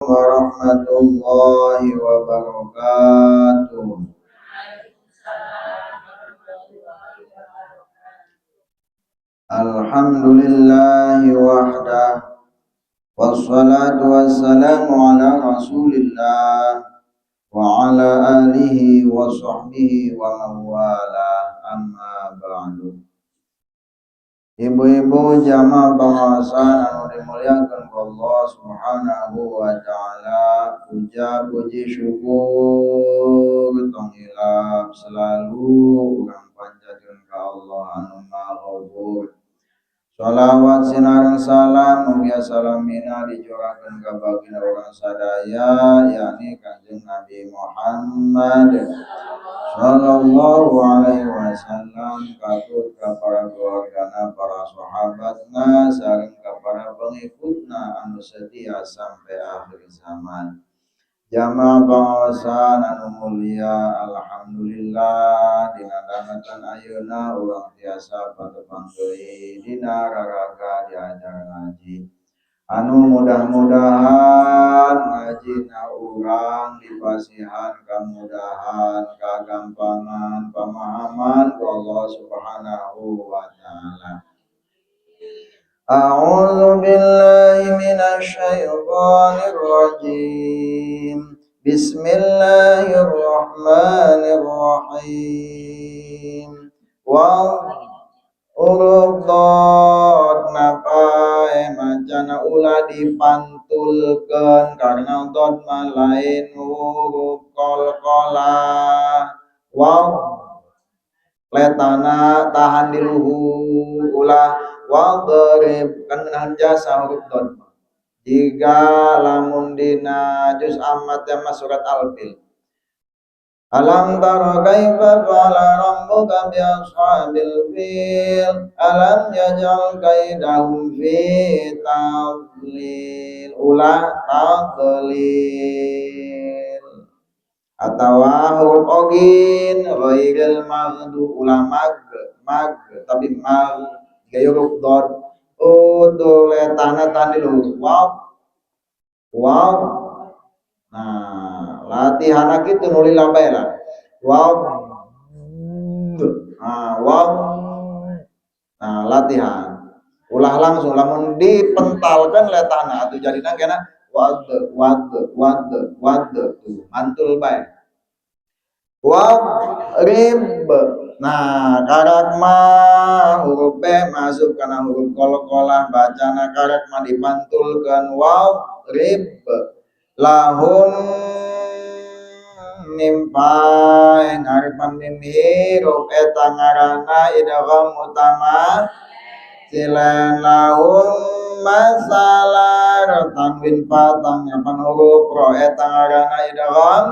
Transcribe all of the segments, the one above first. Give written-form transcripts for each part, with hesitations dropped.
warahmatullahi wabarakatuh. Alhamdulillahi wahdah, wassalatu wassalamu ala rasulillah wa ala alihi wa sahbihi wa mawala, amma ba'du. Ibu-ibu jamaah bangsa anu dimuliakan Allah Subhanahu wa taala, puja-puji syukur tong ilap selalu urang panjatkeun ka Allah anu Maha Ghaffur. Shalawat sinareng salam mugia salamina dicurakeun ka baginda urang sadaya yakni Kanjeng Nabi Muhammad sallallahu alaihi wasallam, katut ka para keluargana, para sahabatna, sareng ka para pengikutna anu setia sampai akhir zaman. Jamaah bangsa anu mulia, alhamdulillah dina dangatan ayeuna urang tiasa patepang deui dina raraga diajar ngaji. Anu mudah-mudahan ngajina urang dipasihan kamudahan, kagampangan, pemahaman ku Allah Subhanahu wa taala. A'udzu billahi minasy syaithanir rajim. Bismillahirrahmanirrahim. Wa urudot napae macana ulah dipantulkeun karena dot malain huruf qalqala. Waw letana tahan di luhur ulah wadrib kan menahan jasa huruf dot. Jika lamun dina juz ammat tema surat al-fil. Alam tara kaifa fa'ala rabbuka bi ashabil fil, alam yaj'al kaidahum fi tadlil, ulah tadlil. Atawa huruf ogin ghairil maghdu, ulah mag tapi mag gaya huruf dot. Letana tandil wow. Nah, latihan kitu nu lila bae lah. Wow. Nah, latihan. Ulah langsung lamun dipentalkan letana atuh jadina kena wad tuh mantul bae. Wow, rib. Nah, karat mah huruf B masuk kana huruf qalqalah, bacana karat mah dipantulkeun wow, rib. Lahum nimpai ngarepan mim hirup eta ngaranna idgham utama silan. Lahum masalar tanwin patang nyapan huruf ro eta ngaranna idgham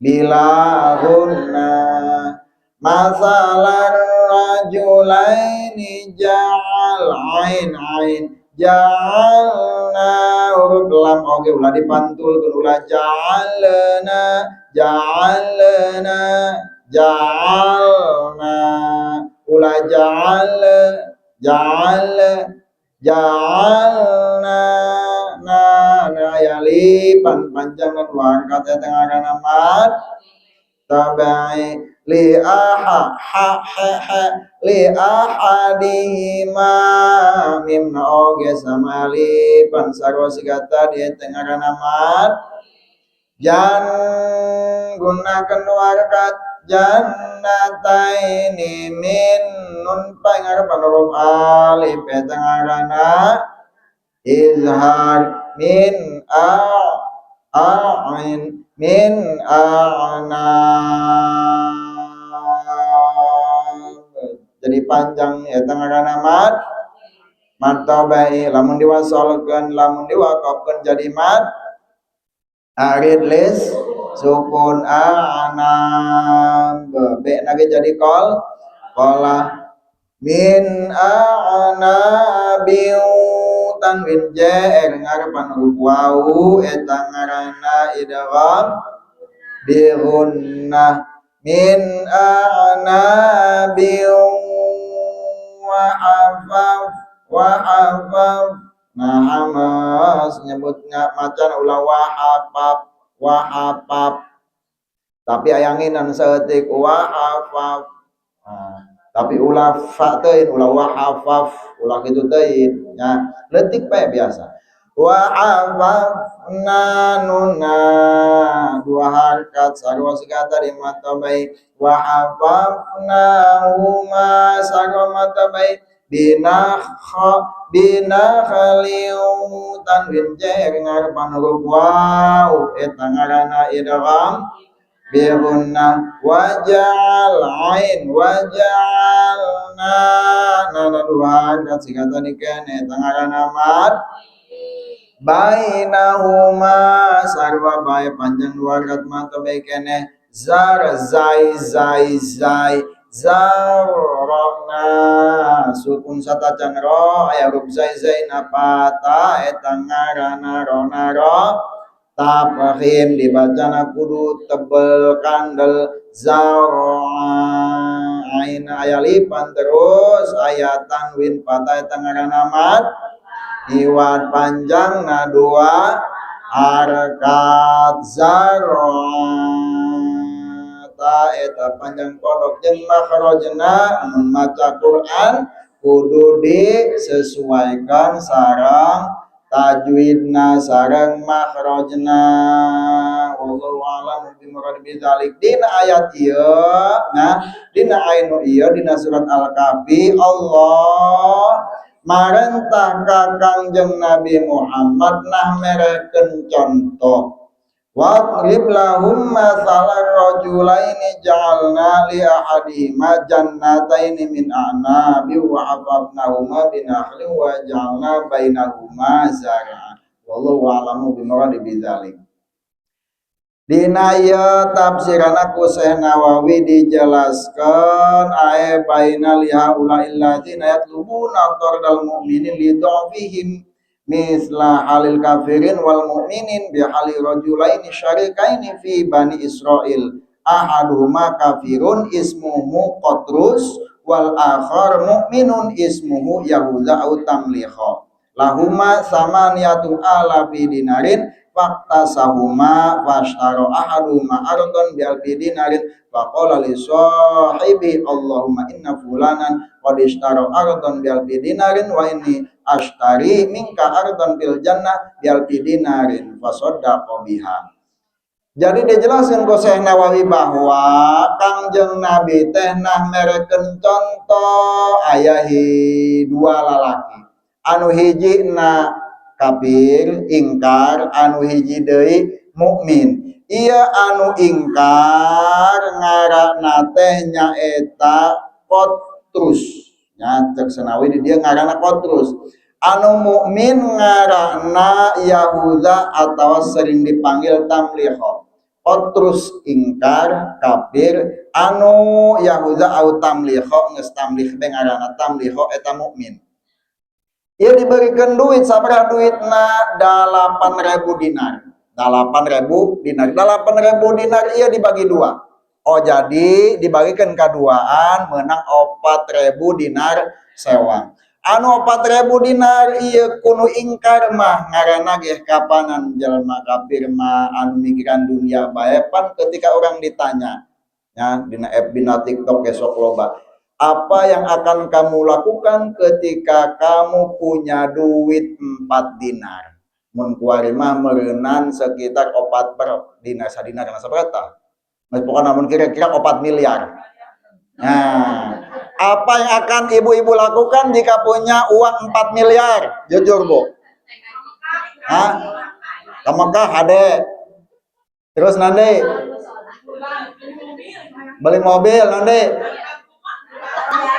bilahunna. Masalar rajulaini ja'al ain ja'alna huruf lam oge ulah dipantulkeun ulah ja'alna ulah ja'alna na yalipan panjang dan wangkat eta ngaranna mad tabai li ahadihima mim oge sama lipan sarosi kata di tengah nama jan gunakan warkat jannataini min nun pangarepan huruf alif tengah izhar min a'in min a'nab. Jadi panjang ya tengah mad tabai lamun diwasolkeun lamun diwaqafkeun jadi mad arid lis sukun a'nab b nage jadi qala min a'nabiu tanwin jer ngarepan huruf wawu eta ngaranna idgham bi gunnah min a'nabiu wa hafaf Nah hamas nyebutnya macan ulah wahapap tapi ayanginan seetik wahafaf. Nah, tapi ulah fa'tein ulah wahafaf ulah gitu tein ya letik pe biasa wahafafna nunna dua harkat sarwa sikata di mata baik wahafafna huma sarwa mata baik bina khaliu tanwin jer ngarepan huruf waw eta ngaranna idgham birunna wajal ain wajalna nana dua dan singkatan ikene tangaran amat bainahuma sarwa bae panjang dua kat mata baikene zar zai zarona sukun satacan ro aya huruf zai napata eta ngaranna rona ro tafkhim dibacana kudu tebel kandel zar'a aina aya lipan terus aya tanwin patah tangaran amat iwan panjang na dua harkat zar'a ta eta panjang kodok jeung makhrajna maca Quran kudu disesuaikan sareng tajwidna sareng makhrajna wallahu a'lam bimurad bidzalik dina ayat ieu nah dina anu ieu dina surat al-kahfi Allah marentah ka Kangjeng Nabi Muhammad nah merekeun contoh wadrib lahum mathalan rajulaini ja'alna li ahadihima jannataini min a'nabi wa hafafnahuma binakhlin wa ja'alna bainahuma zar'an wallahu a'lamu bimurad bidzalik. Dina ieu tafsirana ku Syekh Nawawi dijelaskeun aya baina liha ulail ladzina yatlubuna tardal mu'minin li dhafihim misla halil kafirin wal mu'minin bi hali rajulaini syarikaini fi bani Israil ahaduhuma kafirun ismuhu Qatrus wal akhar mu'minun ismuhu Yahuda au Tamliha lahuma samaniyatu alafi dinarin fakta sahuma washtaro ahaduhuma ardon bi alfi dinarin faqala li sahibi Allahumma inna fulanan qad ishtara ardon bi alfi dinarin wa inni ashtari minka ardon bil jannah bi alfi dinarin fasaddaqa biha. Jadi dijelaskan ku Syekh Nawawi bahwa Kangjeng Nabi teh nah merekeun contoh aya dua lalaki anu hiji na kafir ingkar anu hiji deui mukmin ieu anu ingkar ngaranna teh nyaeta Qatrus nya cek Senawi di dieu ngaranna Qatrus anu mukmin ngaranna Yahuda atau sering dipanggil Tamliha Qatrus ingkar kafir anu Yahuda au Tamliha geus Tamlih be ngaranna Tamliha eta mukmin. Ia diberikan duit sabaraha duitna 8.000 dinar. 8.000 dinar. 8.000 dinar ia dibagi dua. Oh jadi dibagikan kaduaan menang 4.000 dinar sewang. Anu 4.000 dinar ia kuno ingkar mah ngaranna ge kapanan jalma kafir mah anu mikiran dunia bae pan ketika orang ditanya ya dina FB na TikTok esok loba. Apa yang akan kamu lakukan ketika kamu punya duit 4 dinar? Mun kuari mah meureunnan sekitar 4 per dinar sadinar kana saberapa? Mas pokokna mun kira-kira 4 miliar. Nah, apa yang akan ibu-ibu lakukan jika punya uang 4 miliar? Jujur, Bu. Hah? Ke Mekah ade. Terus nanti beli mobil nanti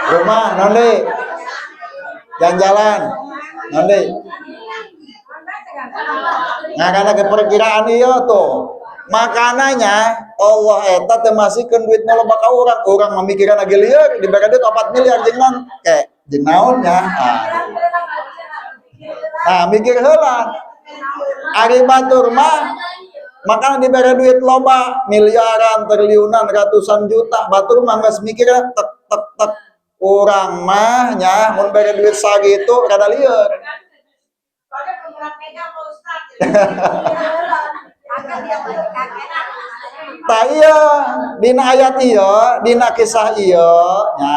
rumah nanti jalan-jalan nanti nah karena keperkiraan iya tuh makanannya Allah eta teh masihkeun duit loba ka urang memikiran lagi lieur diberi duit 4 miliar jeung naon kayak jeung naonnya nah mikir heula ari batur mah makanya diberi duit loba miliaran triliunan ratusan juta batur mah geus mikir tek tek tek urang mah nya mun bere duit sagitu rada lieur Taya dina ayat iya, dina kisah iya nya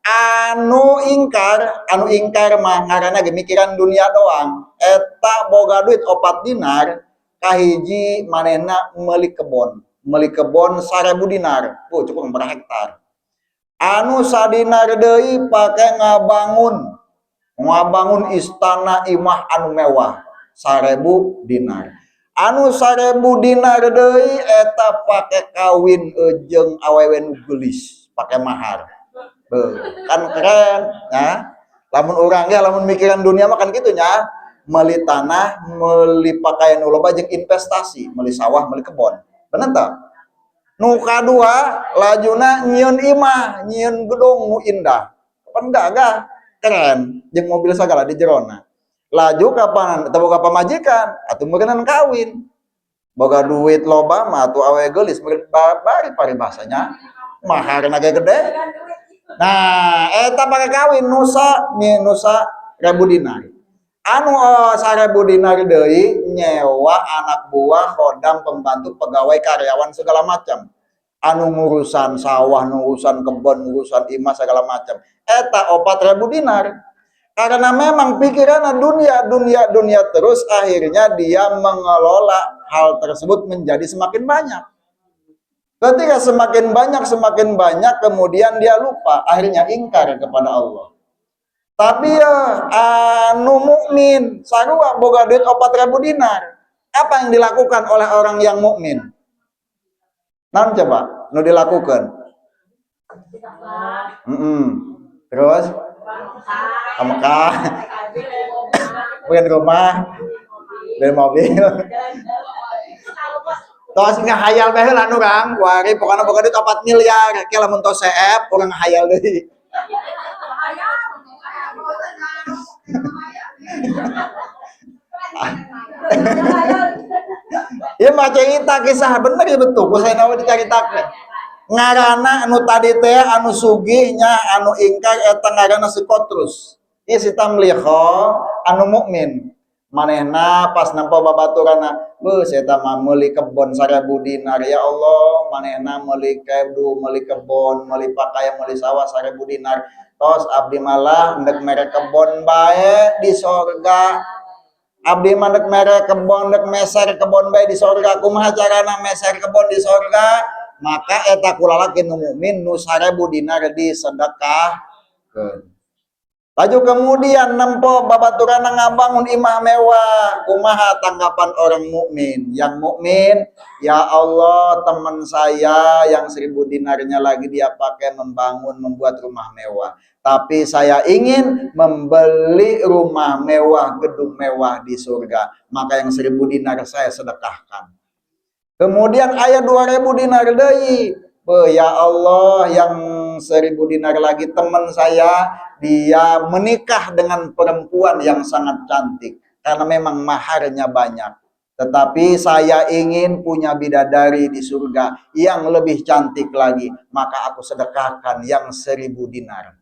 anu ingkar mah ngaranna ge mikiran dunia doang. Eta boga duit 4 dinar kahiji manehna meuli kebon 1000 dinar. Cukup berhektar. Anu sadinar deui pake ngabangun istana imah anu mewah 1000 dinar. Anu 1000 dinar deui eta pake kawin jeung awewe nu geulis, pake mahar. Kan keren ya. Lamun urang ge lamun mikiran dunia mah kan kitu nya, meuli tanah, meuli pakaian nu loba jeung investasi, meuli sawah, meuli kebon. Bener tah? Nu kadua lajuna nyieun imah, nyieun gedung nu indah. Pan gagah, keren, jeung mobil sagala di jerona. Laju kapan teu boga pamajikan, atuh meureunnan kawin. Boga duit loba mah atuh awewe geulis meureun bari paribasanya. Maharna ge gede. Nah, eta pake kawin nusa 1000 dinar. Anu 1000 dinar deui nyewa anak buah, khodam, pembantu, pegawai, karyawan segala macam. Anu ngurusan sawah, ngurusan kebon, ngurusan imah segala macam. Eta 4000 dinar. Karena memang pikiranna dunia terus, akhirnya dia mengelola hal tersebut menjadi semakin banyak. Ketika semakin banyak kemudian dia lupa, akhirnya ingkar kepada Allah. Tapi ya anu mukmin sarua boga duit 4000 dinar. Apa yang dilakukan oleh orang yang mukmin? Naon coba nu dilakukan? Terus ke Mekah, bikin rumah, beli mobil. Tos ngahayal bae heula anu Kang, wari pokona boga duit 4 miliar, ke lamun tos CF urang ngahayal deui. Ieu mah cerita kisah bener ya betul, ku saena we dicaritakeun. Ngaranna anu tadi teh anu sugih nya anu ingkar eta ngaranna si Kotrus. Ieu si Tamliha anu mukmin. Manehna pas nampa babaturanna, "Beus eta mah meuli kebon 1000 dinar ya Allah, manehna meuli kebon, meuli pakaian, meuli sawah 1000 dinar. Tos abdi malah ndek mere kebon bae di sorga. Abdi mah ndek mere kebon, ndek meser kebon bae di sorga. Kumaha carana meser kebon di sorga? Maka eta kulalaki nu mukmin nu 1000 dinar disedekahkeun." Laju kemudian nempo babaturanna ngabangun imah mewah. Kumaha tanggapan orang mukmin? Yang mukmin, ya Allah, teman saya yang 1000 dinarnya lagi dia pakai membuat rumah mewah. Tapi saya ingin membeli rumah mewah, gedung mewah di surga. Maka yang 1000 dinar saya sedekahkan. Kemudian ayat 2000 dinar deui. Ya Allah, yang 1000 dinar lagi teman saya, dia menikah dengan perempuan yang sangat cantik karena memang maharnya banyak. Tetapi saya ingin punya bidadari di surga yang lebih cantik lagi, maka aku sedekahkan yang 1000 dinar.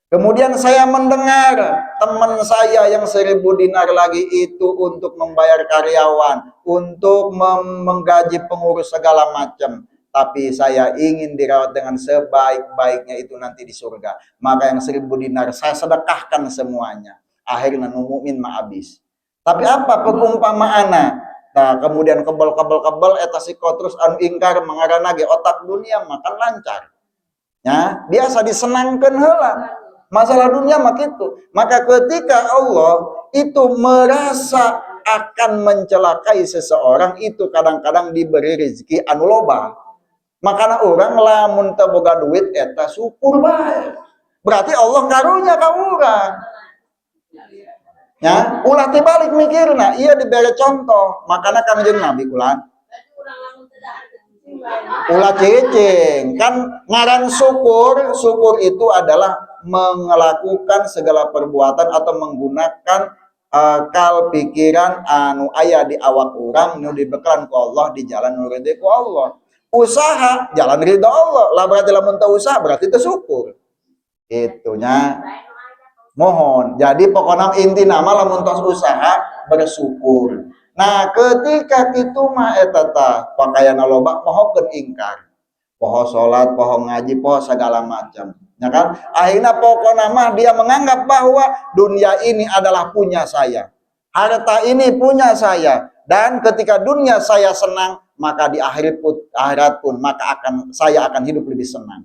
Kemudian saya mendengar teman saya yang 1000 dinar lagi itu untuk membayar karyawan, untuk menggaji pengurus segala macam. Tapi saya ingin dirawat dengan sebaik-baiknya itu nanti di surga. Maka yang 1000 dinar saya sedekahkan semuanya. Akhirnya nu mukmin mah habis. Tapi apa perumpamaana? Nah, kemudian kebal eta si Kotrus anu ingkar mengarana ge otak dunia makan lancar. Ya, biasa disenangkeun heula. Masalah dunia mah kitu. Maka ketika Allah itu merasa akan mencelakai seseorang, itu kadang-kadang diberi rezeki anu loba. Makanya orang lamun teu boga duit eta syukur bae. Berarti Allah karunya ka urang. Ya, ulah tibalik mikirna, ieu dibere contoh. Makanya Kangjeng Nabi kulan ulah cicing. Kan ngaran syukur itu adalah melakukan segala perbuatan atau menggunakan akal pikiran anu aya di awak urang nu dibekalan ku Allah di jalan nu ridho ku Allah. Usaha jalan ridho Allah lah, berarti lamun teu usaha berarti teu syukur. Itunya mohon. Jadi pokoknya inti nama lamun tos usaha bersyukur. Nah ketika kitu mah eta tah pakaian loba pohokeun ingkar, poho salat, poho ngaji, poho segala macam, ya kan? Akhirnya pokoknya mah dia menganggap bahwa dunia ini adalah punya saya, harta ini punya saya, dan ketika dunia saya senang, maka di akhirat pun maka saya akan hidup lebih senang.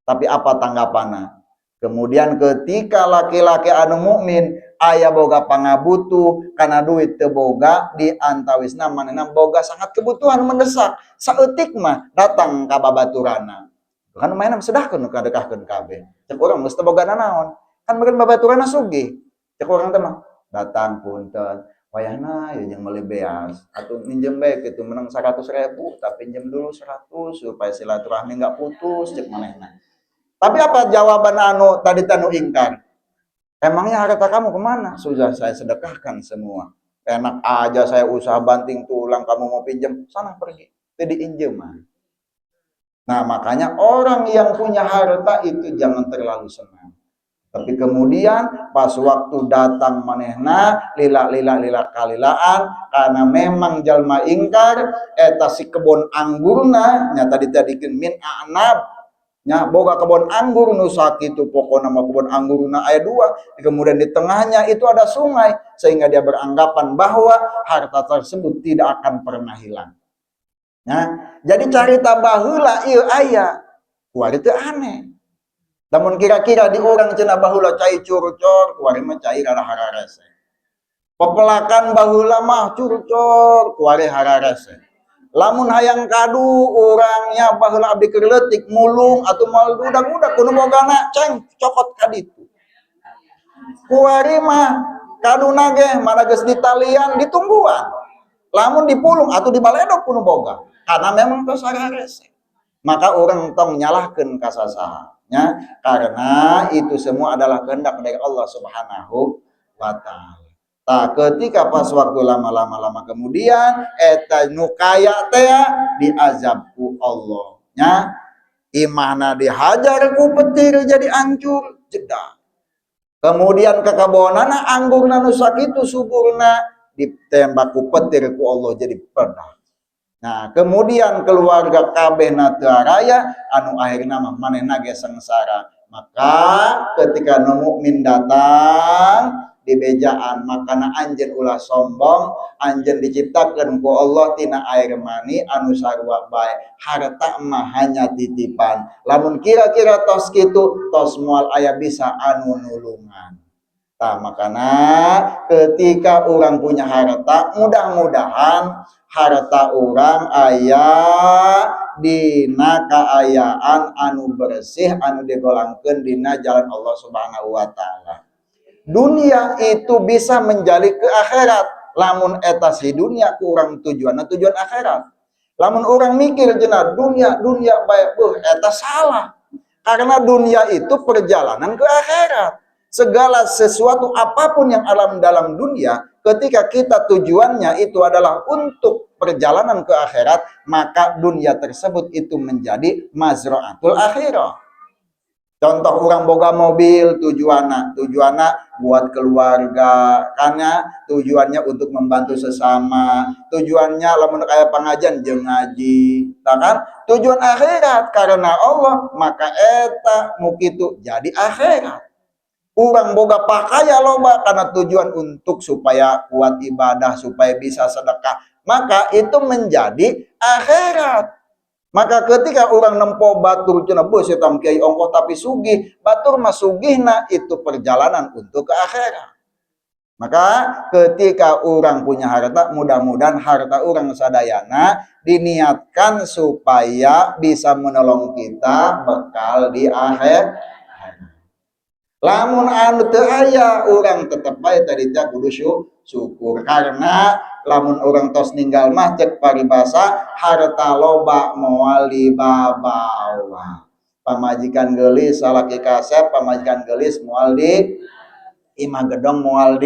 Tapi apa tanggapannya? Kemudian ketika laki-laki anu mukmin aya boga pangabutuh karena duit teu boga, di antawisna manehna boga sangat kebutuhan mendesak, saeutik mah datang ka babaturana. Kan mainan sedahkeun ka dekahkeun kabeh. Cek urang geus teu boga nanaon. Kan meureun babaturana sugih. Cek urang teh mah datang punten. Wayahna ya jeung meuli beas. Atuh minjem bae kitu menang 100.000 tapi pinjem dulu 100 supaya silaturahmi enggak putus cek manehna. Tapi apa jawaban anu tadi tanu ingkar? Emangnya harta kamu kemana? Sudah saya sedekahkan semua. Enak aja saya usaha banting tulang, kamu mau pinjam, sana pergi. Jadi injeman. Nah makanya orang yang punya harta itu jangan terlalu senang. Tapi kemudian pas waktu datang manehna lila kalilaan karena memang jalma ingkar eta si kebon anggurna nya tadi min anab nya boga kebon anggur nu sakitu pokona mah kebon anggurna aya dua, kemudian di tengahnya itu ada sungai sehingga dia beranggapan bahwa harta tersebut tidak akan pernah hilang. Nah, jadi carita baheula ieu aya kuari teu aneh. Namun kira-kira di orang cenah baheula cai curcor, kuari mah cai hararese. Pepelakan baheula mah curcor, kuari hararese. Lamun hayang kadu urangnya baheula abdi keur leutik mulung atuh moal budak-budak kudu bogana ceng cokot ka ditu. Kuari mah kaduna ge mana geus ditalian ditungguan. Lamun dipulung atuh dibaledog kudu boga. Karena memang tos hararese. Maka orang tong nyalahkeun ka sasaha. Karena itu semua adalah kehendak dari Allah Subhanahu wa taala. Nah, ketika pas waktu lama kemudian eta nu kaya teh diazab ku Allah nya, imahna dihajar ku petir jadi hancur jedak. Kemudian kekabonana anggurna nu sakitu suburna ditembak ku petir ku Allah jadi pedah. Nah, kemudian keluarga kabeh na teu araya anu akhirna mah manehna ge sengsara. Maka ketika nu mukmin datang di bejaan makana anjeun ulah sombong, anjeun diciptakeun ku Allah tina air mani anu sarua bae. Harta mah hanya titipan. Lamun kira-kira tos kitu tos moal aya bisa anu nulungan. Tah makana ketika orang punya harta, mudah-mudahan harta orang aya dina kaayaan anu bersih anu digolangkeun dina jalan Allah Subhanahu wa taala. Dunia itu bisa menjali ke akhirat. Lamun eta si dunia ku urang tujuan akhirat. Lamun orang mikir cenah dunia bae eta salah. Karena dunia itu perjalanan ke akhirat. Segala sesuatu apapun yang alam dalam dunia, ketika kita tujuannya itu adalah untuk perjalanan ke akhirat, maka dunia tersebut itu menjadi mazra'atul akhirah. Contoh orang boga mobil tujuannya buat keluarga, karena tujuannya untuk membantu sesama, tujuannya lamun kayak pengajian jeung ngaji, kan? Tujuan akhirat karena Allah, maka eta mukitu jadi akhirat. Urang boga pakaya loba karena tujuan untuk supaya kuat ibadah, supaya bisa sedekah, maka itu menjadi akhirat. Maka ketika orang nempo batur cenah beuh eta kiai ongkoh tapi sugih, batur mah sugihna itu perjalanan untuk ke akhirat. Maka ketika orang punya harta, mudah-mudahan harta orang sadayana diniatkan supaya bisa menolong kita bekal di akhir. Lamun anu teu aya urang tetep bae tadi teh kudu syukur karena lamun urang tos ninggal mah cek paribasa harta loba moal dibabawa. Pamajikan geulis salaki kasep, pamajikan geulis moal di imah gedong moal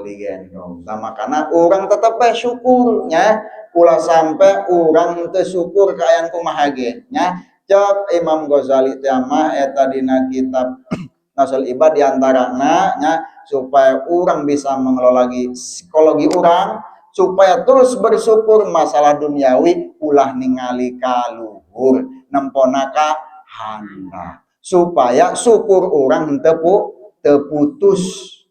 digendong. Nah makana urang tetep bae syukur nya. Ulah sampe urang teu syukur kaayaan kumaha ge nya. Cek Imam Ghazali teh mah eta dina kitab Nasul Ibad diantarana nya supaya orang bisa mengelola lagi psikologi orang, supaya terus bersyukur masalah duniawi ulah ningali kaluhur nempona ka handap, supaya syukur orang terputus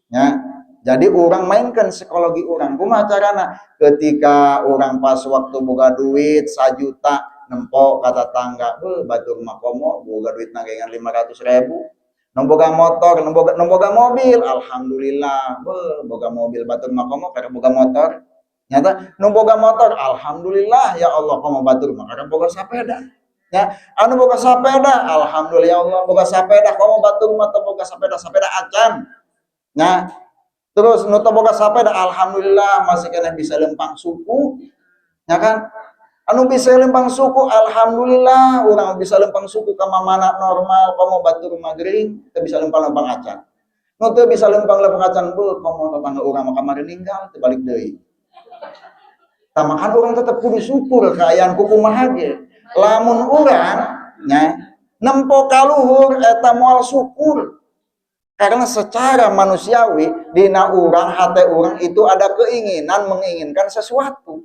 ya. Jadi orang mainkan psikologi orang. Kumaha carana? Ketika orang pas waktu boga duit 1 juta nempo kata tangga, batur makomo boga duit nagengan 500.000. Nemboga motor, nemboga mobil, alhamdulillah. Boga mobil batur makomo karena boga motor. Nyata nemboga motor, alhamdulillah ya Allah komo batur mah karena boga sepeda. Ya, anu boga sepeda, alhamdulillah ya Allah boga sepeda komo batur mah boga sepeda acan. Nah, terus nu boga sepeda alhamdulillah masih kena bisa lempang suku, ya kan? Anu bisa lempang suku alhamdulillah, orang bisa lempang suku ka mamana normal, kamu batur magring, teu bisa lempang acan. Nu teu bisa lempang acan beuh, kamu tetangga urang mah kamari ninggal teu balik deui. Tamakan orang tetap kudu syukur kaayaan kumaha ge. Lamun urang nya nempo kaluhur eta moal syukur. Karena secara manusiawi dina urang hati urang itu ada keinginan menginginkan sesuatu.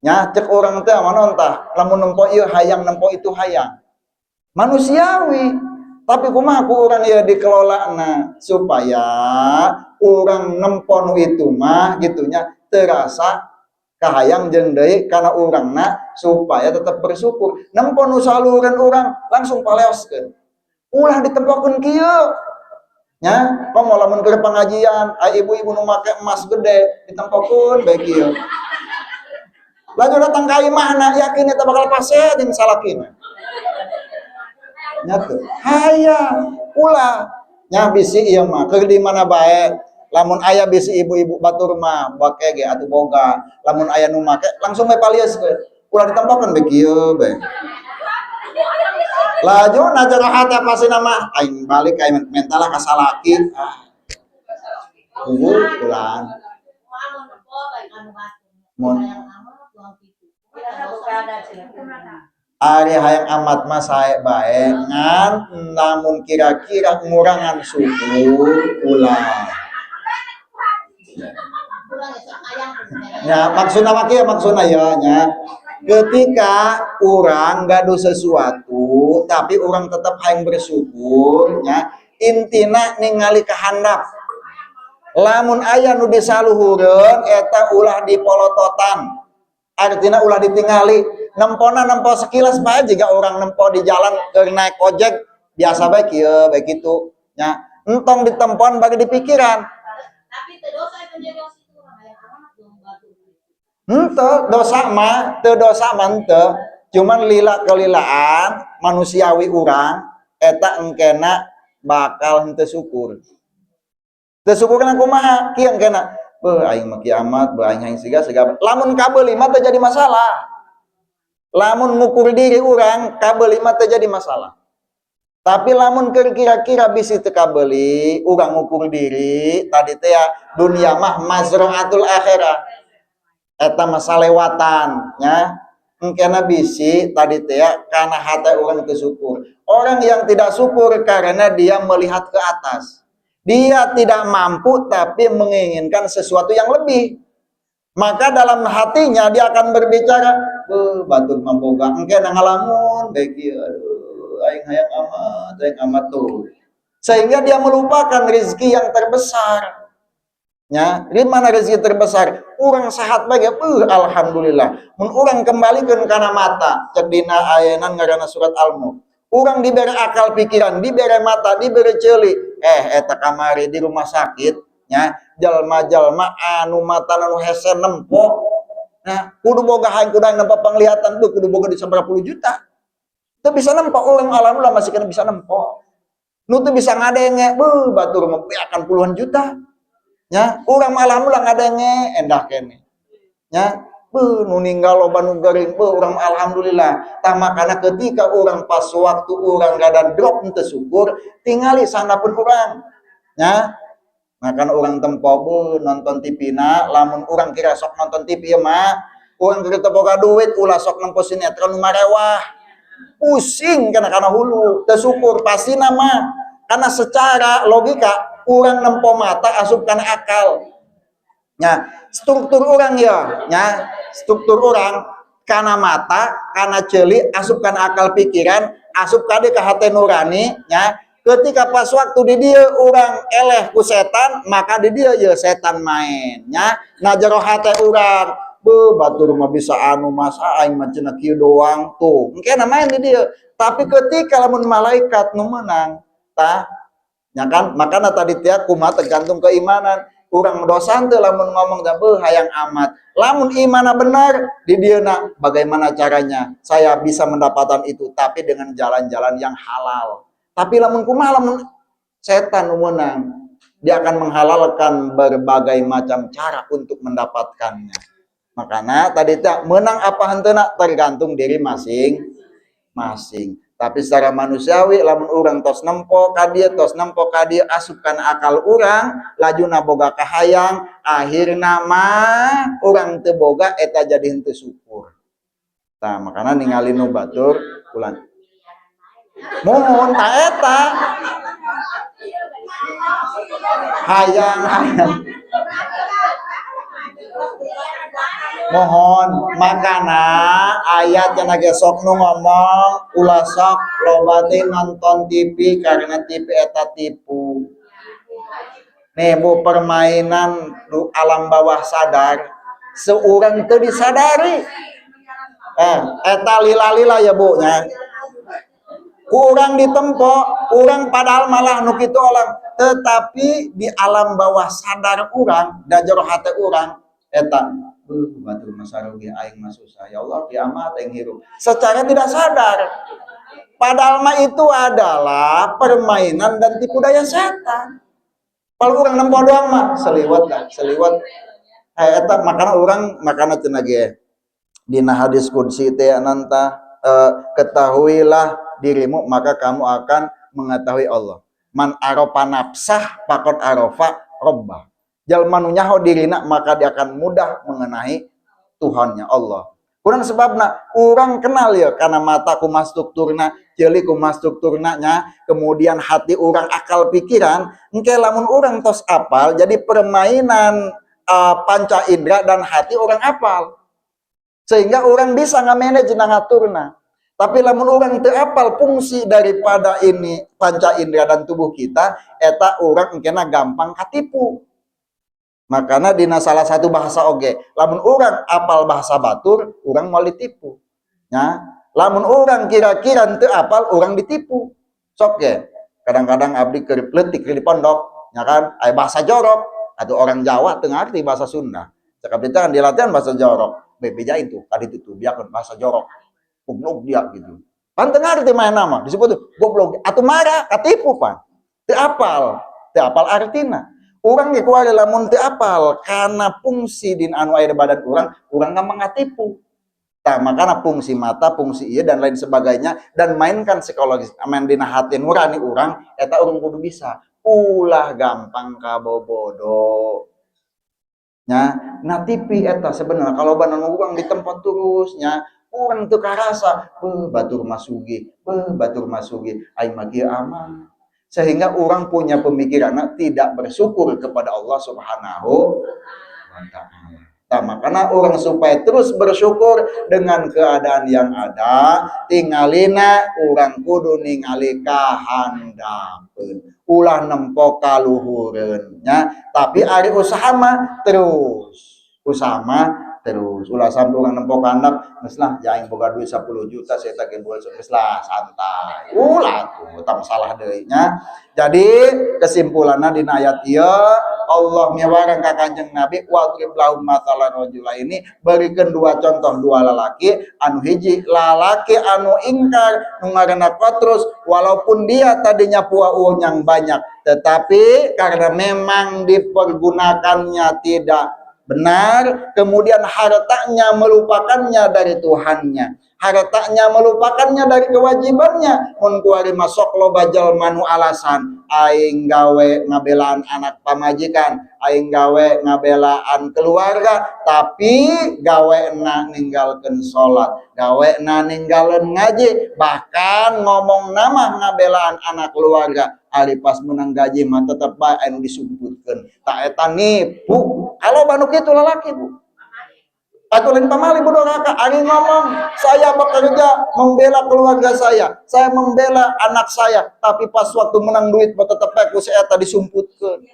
Nya cek urang teh manontah lamun nempo ieu hayang nempo itu hayang. Manusiawi. Tapi kumaha ku urang ieu dikelolana supaya urang nempo nu itu mah gitunya terasa kahayang jeung deui kana urangna supaya tetap bersyukur. Nempo nu salureun urang langsung paleoskeun. Ulah ditempokeun kieu. Nya komo lamun keur pengajian ibu-ibu nu make emas gede ditempokeun bae kieu. Lalu datang ka imahna yakin eta bakal pase jeung salakina. Nya teu hayang ulah nya bisi ieu mah keur di mana bae lamun aya bisi ibu-ibu batur mah bake ge atuh boga lamun aya nu make langsung bae palioskeun ulah ditempokeun bae kieu bae. Laju najara hati pasina mah aing balik ka mentalah ka salaki. Pulang. Mun ari hayang amat mah sae bae ngan namun kira-kira ngurangan syukur ulah. Ya maksudna mah kieu maksudna ya nya. Ketika orang gaduh sesuatu tapi orang tetap hayang bersyukur nya intina ningali kahandap lamun aya nu disaluhureun eta ulah dipolototan artina ulah ditingali nempona nempo sekilas bae jiga orang nempo di jalan keur naik ojek biasa bae kieu bae kitu nya entong ditempon bagi dipikiran tapi teu dosa itu jadi dosa mah teu cuman lila kelilaan manusiawi urang eta engkena bakal henteu syukur. Teu syukur kana kumaha? Kieu engkena beuh aing mah kiamat, beuh aing hayang siga lamun kabeuli mah teu jadi masalah. Lamun ngukur diri urang kabeuli mah teu jadi masalah. Tapi lamun kira-kira bisi teu kabeuli urang ngukur diri tadi teh ya dunia mah mazraatul akhirah. Eta masalah lewatan nya engkena bisi tadi teh karena hati orang itu syukur. Orang yang tidak syukur karena dia melihat ke atas. Dia tidak mampu tapi menginginkan sesuatu yang lebih. Maka dalam hatinya dia akan berbicara, batur mamboga engkena ngalamun bae kieu aduh aing hayang amat tuh. Sehingga dia melupakan rezeki yang terbesar. Nya, di mana rezeki terbesar? Urang sehat bae alhamdulillah. Mun urang kembalikeun kana mata, cek dina ayeuna ngaranna surat Al-Mulk. Urang diberi akal pikiran, diberi mata, diberi ceuli. Eta kamari di rumah sakit, nya, jalma-jalma anu mata anu hese nempo. Nah, kudu boga hayang kudu nempo penglihatan tuh kudu boga di saberapa puluh juta. Teu bisa nempo urang alhamdulillah masih kena bisa nempo. Nu teu bisa ngadenge, batur mah akan puluhan juta. Nya urang alhamdulillah ngadenge endah kene nya nu ninggal loba nu geuring urang alhamdulillah tah makana ketika urang pas waktu urang gada drop henteu syukur tingali sanapun urang nya makana urang tempo nonton TV-na lamun urang kira sok nonton TV mah urang keur teu boga duit ulah sok nempo sinetron nu marewah pusing kana hulu teu syukur pasti mah karena secara logika urang nempo mata asupkan akal. Nya struktur orang ya, nya struktur orang karena mata, karena celi, asupkan akal pikiran, asup kade ke hati nurani, nya ketika pas waktu di dia orang eleh ku setan, maka di dia ya setan main, nya nah jero hati orang batur mah bisa anu mas aing mah cenah kieu doang tuh, engke main di dia. Tapi ketika lamun malaikat nu menang, tah nya kan makanya tadi teh kumaha tergantung keimanan. Kurang dosan teh lamun ngomong beuh hayang amat. Lamun imana benar di dieuna bagaimana caranya saya bisa mendapatkan itu tapi dengan jalan-jalan yang halal. Tapi lamun kumaha lamun setan menang, dia akan menghalalkan berbagai macam cara untuk mendapatkannya. Makanya tadi teh menang apa henteu tergantung diri masing-masing. Tapi secara manusiawi lamun urang tos nempo ka dieu asupkan akal urang lajuna boga kahayang akhirna mah urang teu boga eta jadi henteu syukur. Tah makana ningali nu batur ulan mohon ta eta hayang mohon makana ayat yang lagi sok nu ngomong ulah sok loba teh nonton TV karena TV eta tipu. Nih bu permainan nu alam bawah sadar seurang teu disadari. Eta lila-lila ya bu nya. Kurang ditempo, urang padahal malah nu kitu orang, tetapi di alam bawah sadar urang da jero hate urang eta batur masarugi aing mah susah ya Allah kiamat aing hirup secara tidak sadar padahal mah itu adalah permainan dan tipu daya setan. Kalau urang nempo doang mah seliwat eta makana cenah ge dina hadis qudsi teh ananta ketahuilah dirimu maka kamu akan mengetahui Allah. Man arofa nafsah faqad arofa rabbah. Jalma nu nyaho dirina maka dia akan mudah mengenai Tuhannya Allah. Kurang sebabna urang kenal ya karena mata kumaha strukturna, ceuli kumaha strukturna nya, kemudian hati urang akal pikiran, engke lamun urang tos apal jadi permainan panca indera dan hati orang apal. Sehingga orang bisa ngamanage ngaturna. Tapi lamun orang teu apal fungsi daripada ini panca indera dan tubuh kita, eta orang engkena gampang katipu. Makanya dina salah satu bahasa oge, lamun orang apal bahasa batur, orang mau ditipu. Ya, lamun orang kira-kira teu apal, orang ditipu. Sok ge. Kadang-kadang abdi keur leutik di pondok, ya kan, aya bahasa jorok atau orang Jawa teu ngarti bahasa Sunda. Cek abdi teh dilatihan bahasa jorok. Bebejain tuh, tadi itu biarkan bahasa jorok. Goblok dia gitu. Kan teu ngarti main nama, disebut goblok atuh marah, katipu pan. Teu apal artina. Urang ge kuari lamun teu apal karena fungsi din anu aya di badan urang gampang ngatipu. Tah makana fungsi mata, fungsi ieu dan lain sebagainya dan mainkan psikologis main dina hati nurani urang eta urang kudu bisa. Ulah gampang kabobodo. Nya natipi eta sebenarnya kalau badan urang di tempat terusnya urang teu karasa batur masugi aing mah kieu aman. Sehingga orang punya pemikiran tidak bersyukur kepada Allah Subhanahu wa ta'ala. Nah, makanya orang supaya terus bersyukur dengan keadaan yang ada, tingalina orang kudu ningali kahandapeun. Ulah nempo kaluhureun nya, tapi ari usaha mah terus. Ulah sampai orang nempo kandap geus lah jaing boga duit 10 juta saya tagih buat geus lah santai. Ulah tuh tak masalah deui nya. Jadi kesimpulanna dina ayat ieu Allah miwarang ka Kanjeng Nabi wadrib lahum mathalan rajula ini berikan dua contoh dua lalaki anu hiji lalaki anu ingkar nu ngaranna Patrus walaupun dia tadinya punya uang yang banyak tetapi karena memang dipergunakannya tidak benar, kemudian hartanya melupakannya dari Tuhannya, hartanya melupakannya dari kewajibannya. Mun kuari masuk loba jalma nu alasan aing gawe ngabelaan anak pamajikan, aing gawe ngabelaan keluarga, tapi gawena ninggalkeun salat, gawena ninggalkeun ngaji, bahkan ngomong nama ngabelaan anak keluarga, ari pas menang gaji mah tetep bae anu disumputkeun. Tak eta nipu. Kalau banu kitu lalaki, Bu. Atau lain pamali bodoh kakak, ari ngomong saya bekerja membela keluarga saya membela anak saya, tapi pas waktu menang duit tetep ku saya tadi disumputkeun.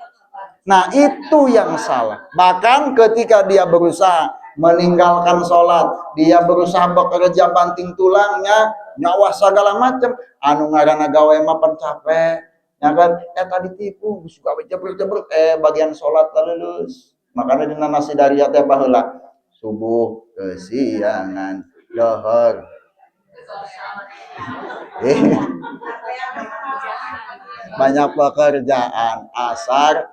Nah itu yang salah. Bahkan ketika dia berusaha meninggalkan sholat, dia berusaha bekerja banting tulangnya, nyawa segala macam, anu ngaranna gawe mah capek, ya kan? Tadi tipu, suka jebrek-jebrek, bagian sholat lulus. Makanya dina nasi dariyat teh baheula subuh kesiangan dohor banyak pekerjaan asar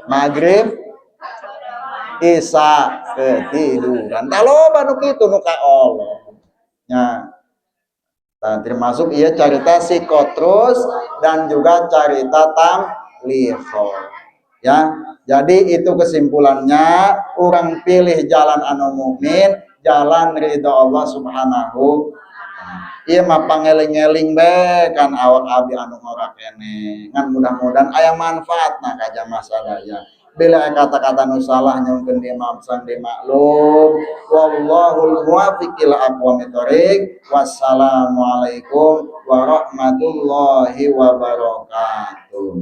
maghrib isya ketiduran kalau banu kitu nu ka Allah nya. Nah, termasuk ia carita psikotrus dan juga carita tamliho ya. Jadi itu kesimpulannya, orang pilih jalan anu mukmin, jalan ridho Allah Subhanahu. Ieu mah pangeling-eling be kan awak abdi anu ngora kene. Ngan mudah-mudahan aya manfaatna ka jamaah sadaya. Bila kata-kata nu salah nyongkeun dimaafsan dimaklum. Wallahul muwaffiq ila aqwamit thoriq. Wassalamualaikum warahmatullahi wabarakatuh.